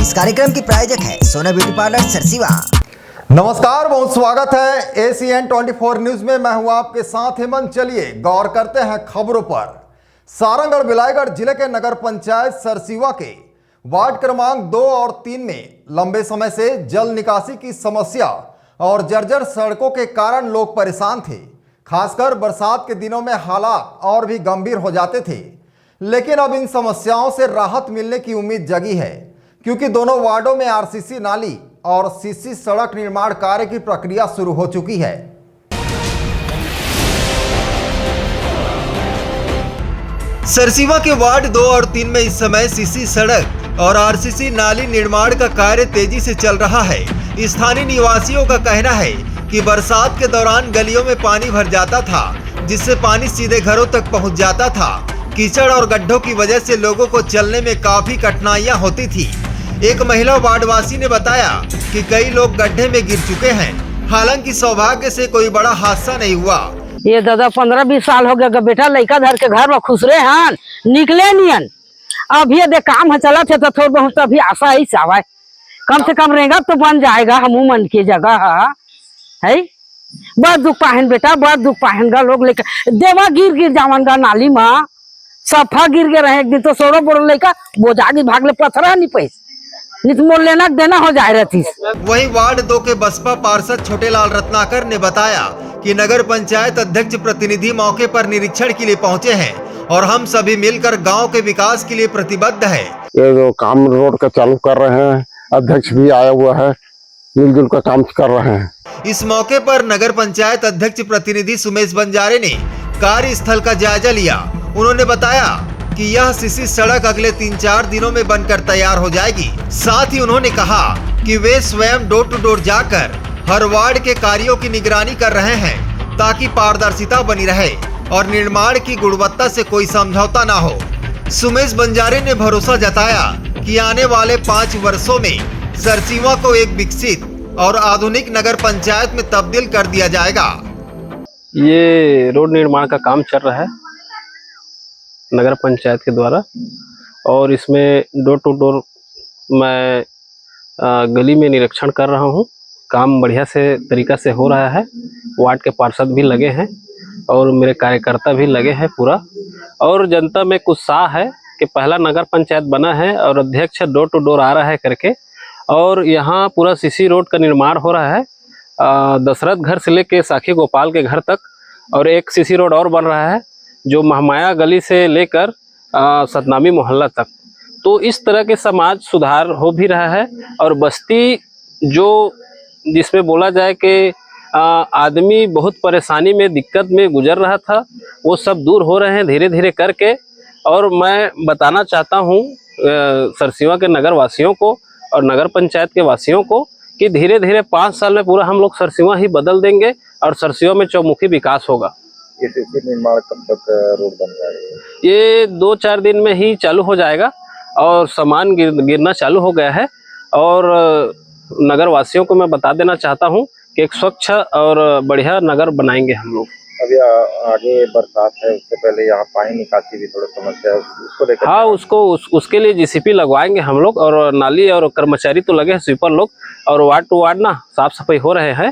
इस कार्यक्रम की प्रायोजक है सोना ब्यूटी पार्लर सरसीवा। नमस्कार, बहुत स्वागत है ACN 24 न्यूज में। मैं हूं आपके साथ हेमंत। चलिए गौर करते हैं खबरों पर। सारंगढ़ बिलाईगढ़ जिले के नगर पंचायत सरसीवा के वार्ड क्रमांक 2 और 3 में लंबे समय से जल निकासी की समस्या और जर्जर सड़कों के कारण लोग परेशान थे। खासकर बरसात के दिनों में हालात और भी गंभीर हो जाते थे, लेकिन अब इन समस्याओं से राहत मिलने की उम्मीद जगी है, क्योंकि दोनों वार्डों में RCC नाली और CC सड़क निर्माण कार्य की प्रक्रिया शुरू हो चुकी है। सरसीवा के वार्ड 2 और 3 में इस समय CC सड़क और RCC नाली निर्माण का कार्य तेजी से चल रहा है। स्थानीय निवासियों का कहना है कि बरसात के दौरान गलियों में पानी भर जाता था, जिससे पानी सीधे घरों तक पहुंच जाता था। कीचड़ और गड्ढों की वजह से लोगों को चलने में काफी कठिनाइयां होती थी। एक महिला वार्डवासी ने बताया कि कई लोग गड्ढे में गिर चुके हैं। हालांकि सौभाग्य से कोई बड़ा हादसा नहीं हुआ। ये दादा 15-20 साल हो गया बेटा लड़का धर के घर में खुश रहे हैं, निकले नियन। अब ये दे काम चला थे तो थोड़ा बहुत अभी आशा ही सावा, कम से कम रहेगा तो बन जाएगा। हमू मन की जगह है। बहुत दुख पाहन बेटा, बहुत दुख पाहन गा लोग लेकर देवा गिर जावन गा नाली में, सफा गिर के रहे। एक दिन तो सोरो बोलो लड़का बोझागी भागले पत्थरा नहीं पैस नित मोल लेना देना हो जाए रहती। वहीं वार्ड 2 के बसपा पार्षद छोटेलाल रत्नाकर ने बताया कि नगर पंचायत अध्यक्ष प्रतिनिधि मौके पर निरीक्षण के लिए पहुंचे हैं और हम सभी मिलकर गांव के विकास के लिए प्रतिबद्ध है। ये जो काम रोड का चालू कर रहे हैं, अध्यक्ष भी आया हुआ है, मिलजुल का काम कर रहे हैं। इस मौके पर नगर पंचायत अध्यक्ष प्रतिनिधि सुमेश बंजारे ने कार्यस्थल का जायजा लिया। उन्होंने बताया कि यह CC सड़क अगले 3-4 दिनों में बनकर तैयार हो जाएगी। साथ ही उन्होंने कहा कि वे स्वयं डोर टू डोर जाकर हर वार्ड के कार्यों की निगरानी कर रहे हैं, ताकि पारदर्शिता बनी रहे और निर्माण की गुणवत्ता से कोई समझौता ना हो। सुमेश बंजारे ने भरोसा जताया कि आने वाले 5 वर्षों में सरसीवा को एक विकसित और आधुनिक नगर पंचायत में तब्दील कर दिया जाएगा। ये रोड निर्माण का काम चल रहा है नगर पंचायत के द्वारा, और इसमें डोर टू डोर मैं गली में निरीक्षण कर रहा हूँ। काम बढ़िया से तरीका से हो रहा है। वार्ड के पार्षद भी लगे हैं और मेरे कार्यकर्ता भी लगे हैं पूरा, और जनता में उत्साह है कि पहला नगर पंचायत बना है और अध्यक्ष डोर टू डोर आ रहा है करके। और यहाँ पूरा CC रोड का निर्माण हो रहा है, दशरथ घर से लेके साखी गोपाल के घर तक, और एक CC रोड और बन रहा है जो महमाया गली से लेकर सतनामी मोहल्ला तक। तो इस तरह के समाज सुधार हो भी रहा है, और बस्ती जो जिसमें बोला जाए कि आदमी बहुत परेशानी में दिक्कत में गुजर रहा था, वो सब दूर हो रहे हैं धीरे धीरे करके। और मैं बताना चाहता हूँ सरसीवा के नगर वासियों को और नगर पंचायत के वासियों को कि धीरे धीरे 5 साल में पूरा हम लोग सरसीवा ही बदल देंगे और सरसीवा में चौमुखी विकास होगा। ये CC निर्माण कब तक रोड बन जाएगा? ये 2-4 दिन में ही चालू हो जाएगा और सामान गिरना चालू हो गया है। और नगर वासियों को मैं बता देना चाहता हूँ कि एक स्वच्छ और बढ़िया नगर बनाएंगे हम लोग। अभी आगे बरसात है, उससे पहले यहाँ पानी निकासी भी थोड़ा समस्या है, उसको लेकर। हाँ, उसके लिए GCP लगवाएंगे हम लोग, और नाली और कर्मचारी तो लगे हैं, स्वीपर लोग, और वार्ड टू वार्ड ना साफ सफाई हो रहे हैं।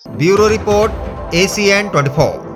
Bureau report ACN 24।